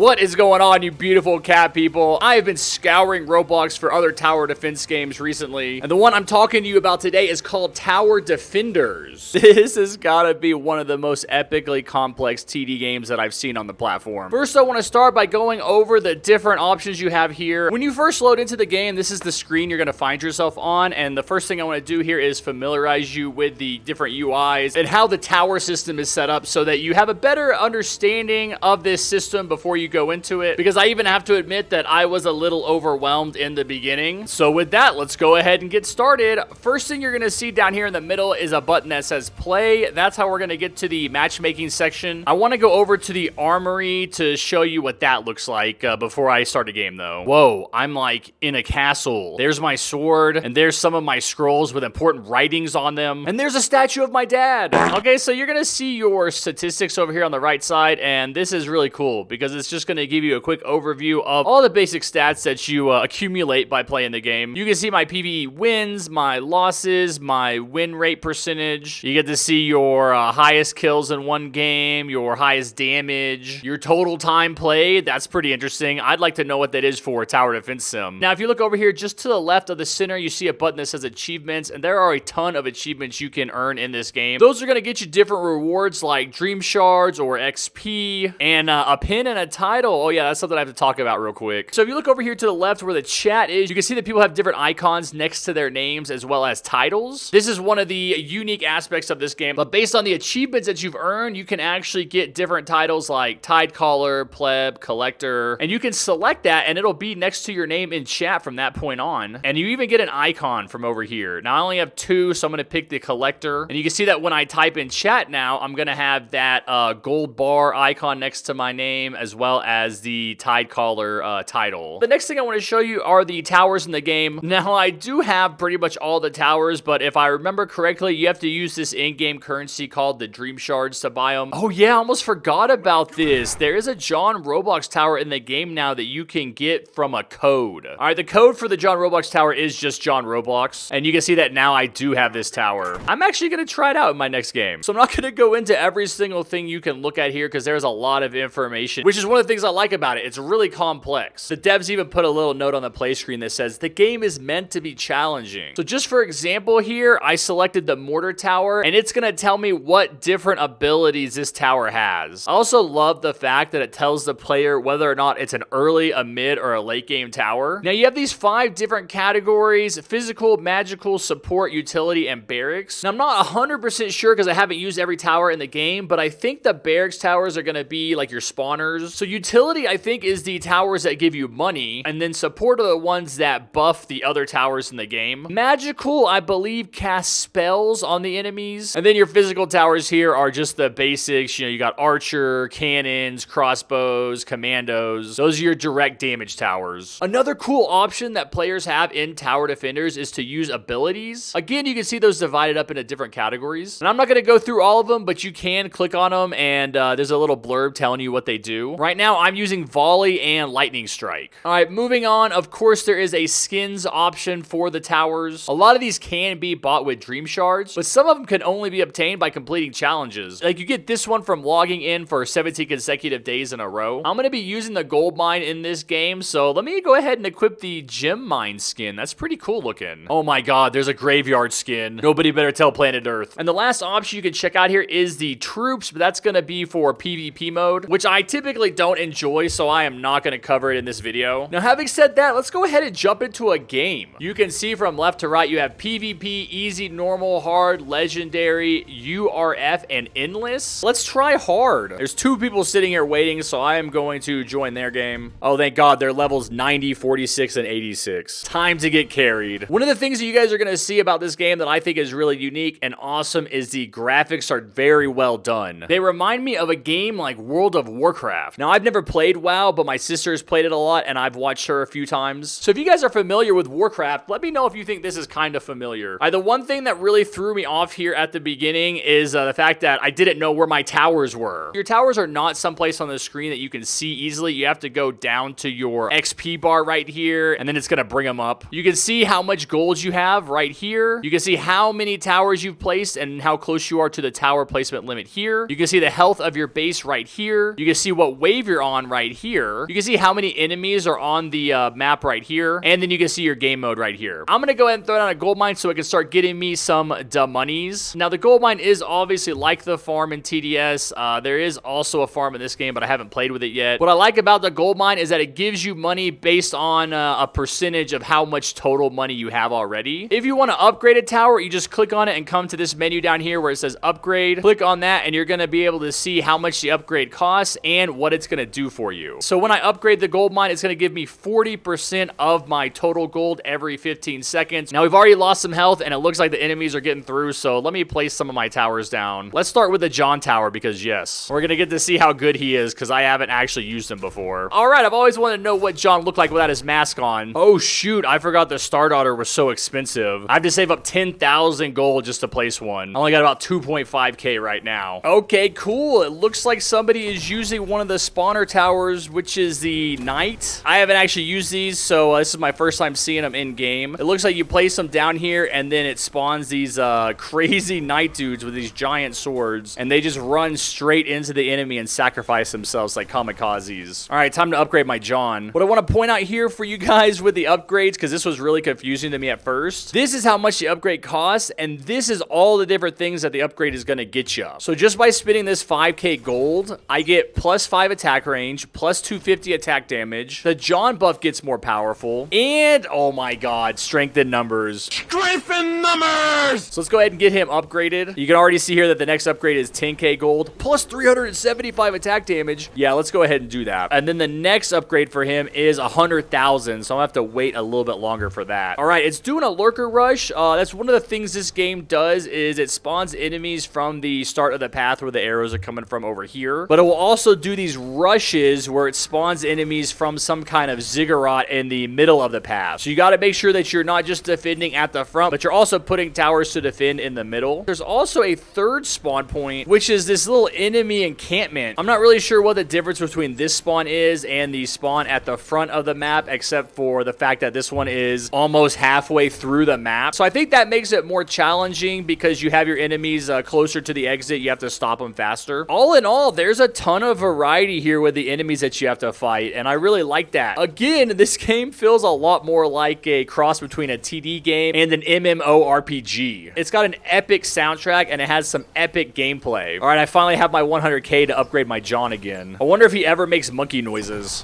What is going on, you beautiful cat people? I have been scouring Roblox for other tower defense games recently, and the one I'm talking to you about today is called Tower Defenders. This has gotta be one of the most epically complex TD games that I've seen on the platform. First, I want to start by going over the different options you have here. When you first load into the game, this is the screen you're gonna find yourself on, and the first thing I want to do here is familiarize you with the different UIs and how the tower system is set up so that you have a better understanding of this system before you go into it, because I even have to admit that I was a little overwhelmed in the beginning. So with that, let's go ahead and get started. First thing you're going to see down here in the middle is a button that says play. That's how we're going to get to the matchmaking section. I want to go over to the armory to show you what that looks like before I start the game though. Whoa, I'm like in a castle. There's my sword, and there's some of my scrolls with important writings on them, and there's a statue of my dad. Okay, so you're going to see your statistics over here on the right side, and this is really cool because it's just going to give you a quick overview of all the basic stats that you accumulate by playing the game. You can see my PvE wins, my losses, my win rate percentage. You get to see your highest kills in one game, your highest damage, your total time played. That's pretty interesting. I'd like to know what that is for a tower defense sim. Now, if you look over here just to the left of the center, you see a button that says achievements, and there are a ton of achievements you can earn in this game. Those are going to get you different rewards like dream shards or XP and a pin and a title. Oh yeah, that's something I have to talk about real quick. So if you look over here to the left where the chat is, you can see that people have different icons next to their names as well as titles. This is one of the unique aspects of this game, but based on the achievements that you've earned, you can actually get different titles like Tide Caller, Pleb, Collector, and you can select that and it'll be next to your name in chat from that point on. And you even get an icon from over here. Now I only have two, so I'm going to pick the Collector, and you can see that when I type in chat now, I'm going to have that gold bar icon next to my name as well as the Tide Caller title. The next thing I want to show you are the towers in the game. Now I do have pretty much all the towers, but if I remember correctly, you have to use this in-game currency called the dream shards to buy them. Oh yeah, I almost forgot about this. There is a John Roblox tower in the game now that you can get from a code. All right, the code for the John Roblox tower is just John Roblox, and you can see that now I do have this tower. I'm actually going to try it out in my next game. So I'm not going to go into every single thing you can look at here because there's a lot of information, which is one of the things I like about it. It's really complex. The devs even put a little note on the play screen that says the game is meant to be challenging. So just for example here, I selected the mortar tower, and it's going to tell me what different abilities this tower has. I also love the fact that it tells the player whether or not it's an early, a mid, or a late game tower. Now you have these 5 different categories: physical, magical, support, utility, and barracks. Now I'm not 100% sure because I haven't used every tower in the game, but I think the barracks towers are going to be like your spawners. So utility, I think, is the towers that give you money, and then support are the ones that buff the other towers in the game. Magical, I believe, cast spells on the enemies, and then your physical towers here are just the basics. You know, you got archer, cannons, crossbows, commandos. Those are your direct damage towers. Another cool option that players have in Tower Defenders is to use abilities. Again, you can see those divided up into different categories, and I'm not going to go through all of them, but you can click on them, and there's a little blurb telling you what they do. Right now, I'm using volley and lightning strike. All right, moving on. Of course, there is a skins option for the towers. A lot of these can be bought with dream shards, but some of them can only be obtained by completing challenges. Like you get this one from logging in for 17 consecutive days in a row. I'm going to be using the gold mine in this game, so let me go ahead and equip the gem mine skin. That's pretty cool looking. Oh my god, there's a graveyard skin. Nobody better tell Planet Earth. And the last option you can check out here is the troops, but that's going to be for PvP mode, which I typically don't enjoy, so I am not going to cover it in this video. Now, having said that, let's go ahead and jump into a game. You can see from left to right, you have PvP, easy, normal, hard, legendary, URF, and endless. Let's try hard. There's 2 people sitting here waiting, so I am going to join their game. Oh, thank god, their levels 90, 46, and 86. Time to get carried. One of the things that you guys are going to see about this game that I think is really unique and awesome is the graphics are very well done. They remind me of a game like World of Warcraft. Now, I've never played WoW, but my sister has played it a lot, and I've watched her a few times. So if you guys are familiar with Warcraft, let me know if you think this is kind of familiar. The one thing that really threw me off here at the beginning is the fact that I didn't know where my towers were. Your towers are not someplace on the screen that you can see easily. You have to go down to your XP bar right here, and then it's going to bring them up. You can see how much gold you have right here. You can see how many towers you've placed and how close you are to the tower placement limit here. You can see the health of your base right here. You can see what wave you're on right here, you can see how many enemies are on the map right here, and then you can see your game mode right here. I'm gonna go ahead and throw down a gold mine so it can start getting me some monies. Now, the gold mine is obviously like the farm in TDS. There is also a farm in this game, but I haven't played with it yet. What I like about the gold mine is that it gives you money based on a percentage of how much total money you have already. If you want to upgrade a tower, you just click on it and come to this menu down here where it says upgrade. Click on that and you're going to be able to see how much the upgrade costs and what it's going to do for you. So when I upgrade the gold mine, it's going to give me 40% of my total gold every 15 seconds. Now, we've already lost some health and it looks like the enemies are getting through, so let me place some of my towers down. Let's start with the John tower because yes, we're going to get to see how good he is because I haven't actually used him before. All right, I've always wanted to know what John looked like without his mask on. Oh shoot, I forgot the Star Daughter was so expensive. I have to save up 10,000 gold just to place one. I only got about 2.5k right now. Okay, cool. It looks like somebody is using one of the spawner towers, which is the Knight. I haven't actually used these, so this is my first time seeing them in game. It looks like you place them down here and then it spawns these crazy Knight dudes with these giant swords, and they just run straight into the enemy and sacrifice themselves like kamikazes. All right, time to upgrade my John. What I want to point out here for you guys with the upgrades, because this was really confusing to me at first, this is how much the upgrade costs, and this is all the different things that the upgrade is going to get you. So just by spending this 5k gold, I get plus 5 attack range, plus 250 attack damage. The John buff gets more powerful, and oh my god, strength in numbers. Strength in numbers! So let's go ahead and get him upgraded. You can already see here that the next upgrade is 10k gold, plus 375 attack damage. Yeah, let's go ahead and do that. And then the next upgrade for him is 100,000, so I'll have to wait a little bit longer for that. All right, it's doing a lurker rush. That's one of the things this game does, is it spawns enemies from the start of the path where the arrows are coming from over here. But it will also do these rushes where it spawns enemies from some kind of ziggurat in the middle of the path. So you got to make sure that you're not just defending at the front, but you're also putting towers to defend in the middle. There's also a third spawn point, which is this little enemy encampment. I'm not really sure what the difference between this spawn is and the spawn at the front of the map, except for the fact that this one is almost halfway through the map. So I think that makes it more challenging because you have your enemies closer to the exit. You have to stop them faster. All in all, there's a ton of variety here with the enemies that you have to fight, and I really like that. Again, this game feels a lot more like a cross between a TD game and an MMORPG. It's got an epic soundtrack and it has some epic gameplay. All right, I finally have my 100k to upgrade my John again. I wonder if he ever makes monkey noises.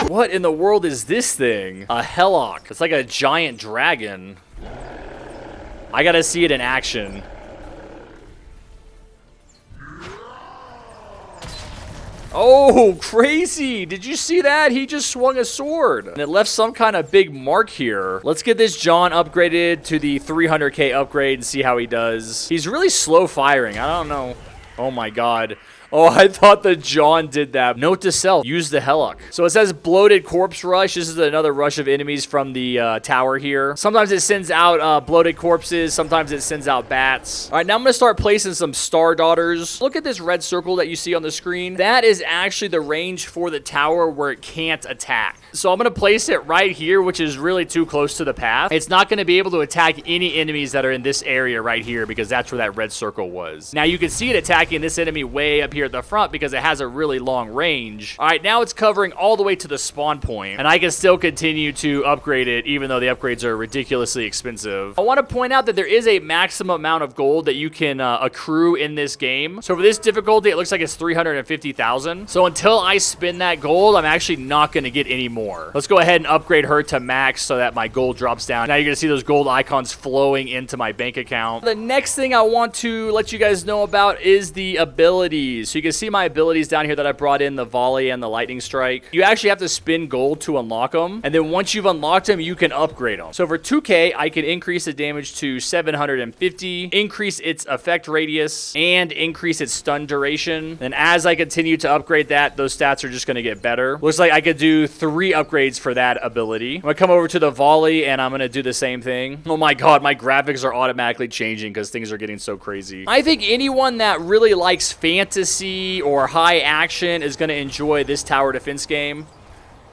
What in the world is this thing? A Helloc. It's like a giant dragon. I gotta see it in action. Oh, crazy. Did you see that? He just swung a sword and it left some kind of big mark here. Let's get this John upgraded to the 300k upgrade and see how he does. He's really slow firing. I don't know. Oh my god. Oh, I thought the John did that. Note to self, use the Helloc. So it says bloated corpse rush. This is another rush of enemies from the tower here. Sometimes it sends out bloated corpses. Sometimes it sends out bats. All right, now I'm going to start placing some Star Daughters. Look at this red circle that you see on the screen. That is actually the range for the tower where it can't attack. So I'm going to place it right here, which is really too close to the path. It's not going to be able to attack any enemies that are in this area right here because that's where that red circle was. Now you can see it attacking this enemy way up here at the front because it has a really long range. All right, now it's covering all the way to the spawn point, and I can still continue to upgrade it even though the upgrades are ridiculously expensive. I want to point out that there is a maximum amount of gold that you can accrue in this game. So for this difficulty, it looks like it's 350,000. So until I spend that gold, I'm actually not going to get any more. Let's go ahead and upgrade her to max so that my gold drops down. Now you're going to see those gold icons flowing into my bank account. The next thing I want to let you guys know about is the abilities. So you can see my abilities down here that I brought in, the volley and the lightning strike. You actually have to spend gold to unlock them, and then once you've unlocked them, you can upgrade them. So for 2k, I can increase the damage to 750, increase its effect radius, and increase its stun duration. And as I continue to upgrade that, those stats are just going to get better. Looks like I could do 3 upgrades for that ability. I'm going to come over to the volley, and I'm going to do the same thing. Oh my god, my graphics are automatically changing because things are getting so crazy. I think anyone that really likes fantasy or high action is going to enjoy this tower defense game.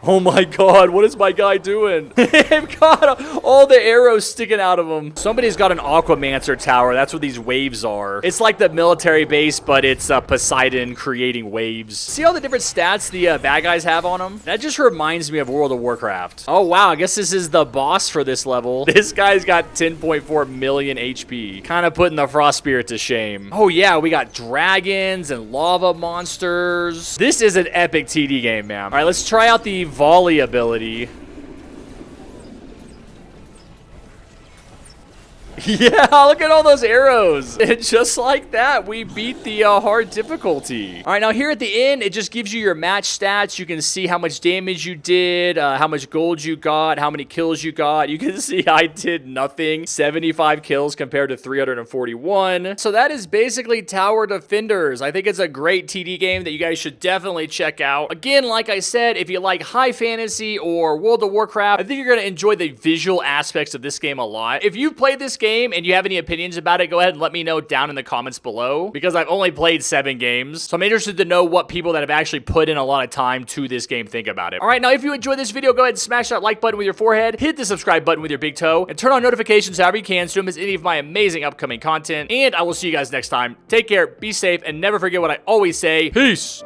Oh my god, what is my guy doing? They've got all the arrows sticking out of him. Somebody's got an Aquamancer tower. That's what these waves are. It's like the military base, but it's Poseidon creating waves. See all the different stats the bad guys have on them? That just reminds me of World of Warcraft. Oh wow, I guess this is the boss for this level. This guy's got 10.4 million HP. Kind of putting the Frost Spirit to shame. Oh yeah, we got dragons and lava monsters. This is an epic TD game, man. All right, let's try out the volley ability. Yeah, look at all those arrows. And just like that, we beat the hard difficulty. All right, now here at the end, it just gives you your match stats. You can see how much damage you did, how much gold you got, how many kills you got. You can see I did nothing. 75 kills compared to 341. So that is basically Tower Defenders. I think it's a great TD game that you guys should definitely check out. Again, like I said, if you like high fantasy or World of Warcraft, I think you're going to enjoy the visual aspects of this game a lot. If you've played this game and you have any opinions about it, go ahead and let me know down in the comments below, because I've only played 7 games. So I'm interested to know what people that have actually put in a lot of time to this game think about it. All right, now if you enjoyed this video, go ahead and smash that like button with your forehead, hit the subscribe button with your big toe, and turn on notifications however you can so you don't miss any of my amazing upcoming content. And I will see you guys next time. Take care, be safe, and never forget what I always say. Peace!